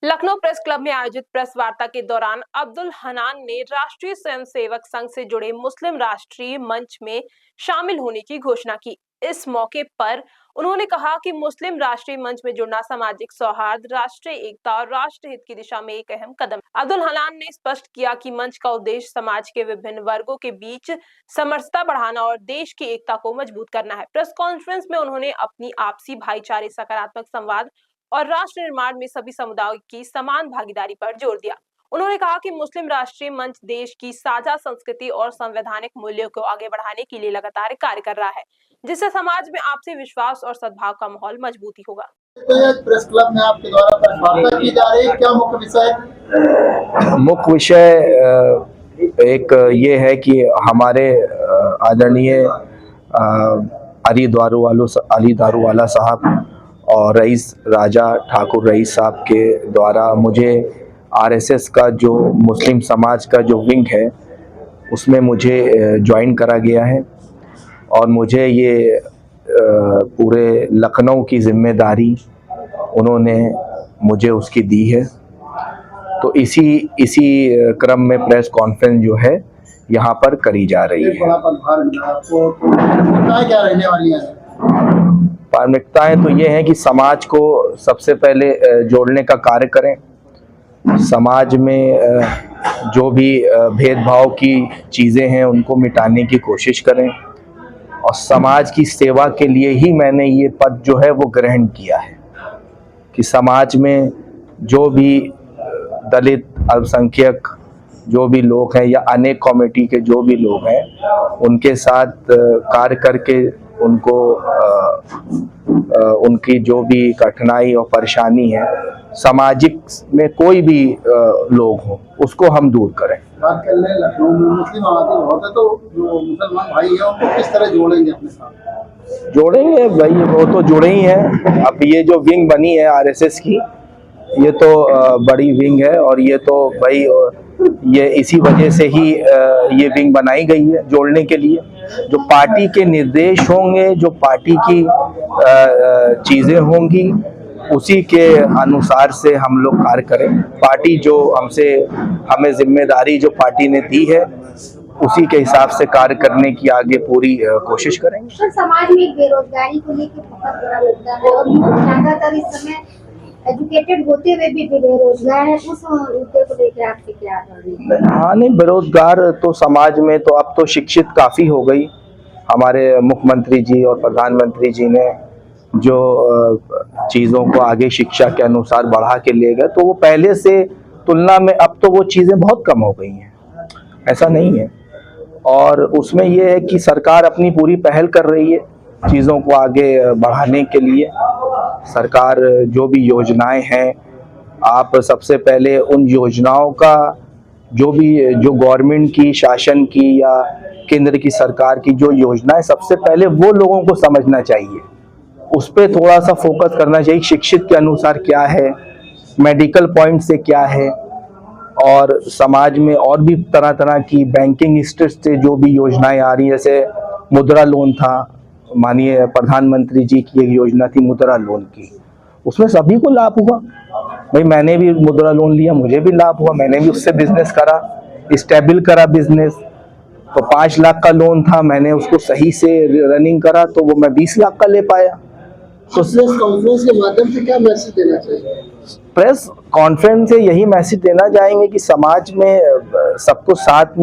Lucknow press club में आयोजित press वार्ता के दौरान अब्दुल हनान ने राष्ट्रीय स्वयंसेवक संघ से जुड़े मुस्लिम राष्ट्रीय मंच में शामिल होने की घोषणा की। इस मौके पर उन्होंने कहा कि मुस्लिम राष्ट्रीय मंच में जुड़ना सामाजिक सौहार्द, राष्ट्रीय एकता और राष्ट्र हित की दिशा में एक अहम कदम है। अब्दुल हनान ने स्पष्ट किया कि मंच का उद्देश्य समाज के विभिन्न वर्गों के बीच समरसता बढ़ाना और देश की एकता को मजबूत करना है। प्रेस कॉन्फ्रेंस में उन्होंने अपनी आपसी भाईचारे, सकारात्मक संवाद और राष्ट्र निर्माण में सभी समुदायों की समान भागीदारी पर जोर दिया। उन्होंने कहा कि मुस्लिम राष्ट्रीय मंच देश की साझा संस्कृति और संवैधानिक मूल्यों को आगे बढ़ाने के लिए लगातार कार्य कर रहा है, जिससे समाज में आपसी विश्वास और सद्भाव का माहौल मजबूती होगा। प्रेस क्लब में आपके द्वारा प्रेस वार्ता की जा रही है, क्या मुख्य विषय? मुख्य विषय एक ये है कि हमारे आदरणीय अली दारूवाला साहब और रईस राजा ठाकुर रईस साहब के द्वारा मुझे आरएसएस का जो मुस्लिम समाज का जो विंग है उसमें मुझे ज्वाइन करा गया है और मुझे ये पूरे लखनऊ की जिम्मेदारी उन्होंने मुझे उसकी दी है। तो इसी क्रम में प्रेस कॉन्फ्रेंस जो है यहाँ पर करी जा रही है। क्या रहने वाली है? प्राथमिकताएं तो ये हैं कि समाज को सबसे पहले जोड़ने का कार्य करें, समाज में जो भी भेदभाव की चीज़ें हैं उनको मिटाने की कोशिश करें और समाज की सेवा के लिए ही मैंने ये पद जो है वो ग्रहण किया है कि समाज में जो भी दलित, अल्पसंख्यक जो भी लोग हैं या अनेक कम्युनिटी के जो भी लोग हैं उनके साथ कार्य करके उनको उनकी जो भी कठिनाई और परेशानी है सामाजिक में कोई भी लोग हो उसको हम दूर करें। बात कर लें लखनऊ में मुस्लिम आबादी बहुत है, तो जो मुसलमान भाई हैं उनको किस तरह जोड़ेंगे अपने साथ? जोड़ेंगे भाई, वो तो जुड़े ही हैं। अब ये जो विंग बनी है आरएसएस की, ये तो बड़ी विंग है और ये तो भाई ये इसी वजह से ही ये विंग बनाई गई है जोड़ने के लिए। जो पार्टी के निर्देश होंगे, जो पार्टी की चीज़ें होंगी उसी के अनुसार से हम लोग कार्य करें। पार्टी जो हमें जिम्मेदारी जो पार्टी ने दी है उसी के हिसाब से कार्य करने की आगे पूरी कोशिश करेंगे। सर, समाज में बेरोजगारी को लेकर बहुत बड़ा मुद्दा है और ज्यादातर इस समय एजुकेटेड होते हुए भी बेरोजगार है, उस मुद्दे को लेकर आपसे क्या है? हाँ नहीं, बेरोजगार तो समाज में तो अब तो शिक्षित काफ़ी हो गई। हमारे मुख्यमंत्री जी और प्रधानमंत्री जी ने जो चीज़ों को आगे शिक्षा के अनुसार बढ़ा के ले गए, तो वो पहले से तुलना में अब तो वो चीज़ें बहुत कम हो गई हैं, ऐसा नहीं है। और उसमें ये है कि सरकार अपनी पूरी पहल कर रही है चीज़ों को आगे बढ़ाने के लिए। सरकार जो भी योजनाएं हैं, आप सबसे पहले उन योजनाओं का जो गवर्नमेंट की, शासन की या केंद्र की सरकार की जो योजनाएं, सबसे पहले वो लोगों को समझना चाहिए, उस पर थोड़ा सा फोकस करना चाहिए। शिक्षित के अनुसार क्या है, मेडिकल पॉइंट से क्या है, और समाज में और भी तरह तरह की बैंकिंग स्टेट से जो भी योजनाएं आ रही है, जैसे मुद्रा लोन था, माननीय प्रधानमंत्री जी की एक योजना थी मुद्रा लोन की, उसमें सभी को लाभ हुआ। भाई मैंने भी मुद्रा लोन लिया, मुझे भी लाभ हुआ, मैंने भी उससे बिजनेस करा, स्टेबल करा बिजनेस। तो 5 लाख का लोन था, मैंने उसको सही से रनिंग करा तो वो मैं 20 लाख का ले पाया। तो प्रेस कॉन्फ्रेंस के माध्यम से क्या मैसेज देना चाहिए? प्रेस कॉन्फ्रेंस से यही मैसेज देना चाहेंगे कि समाज में सबको साथ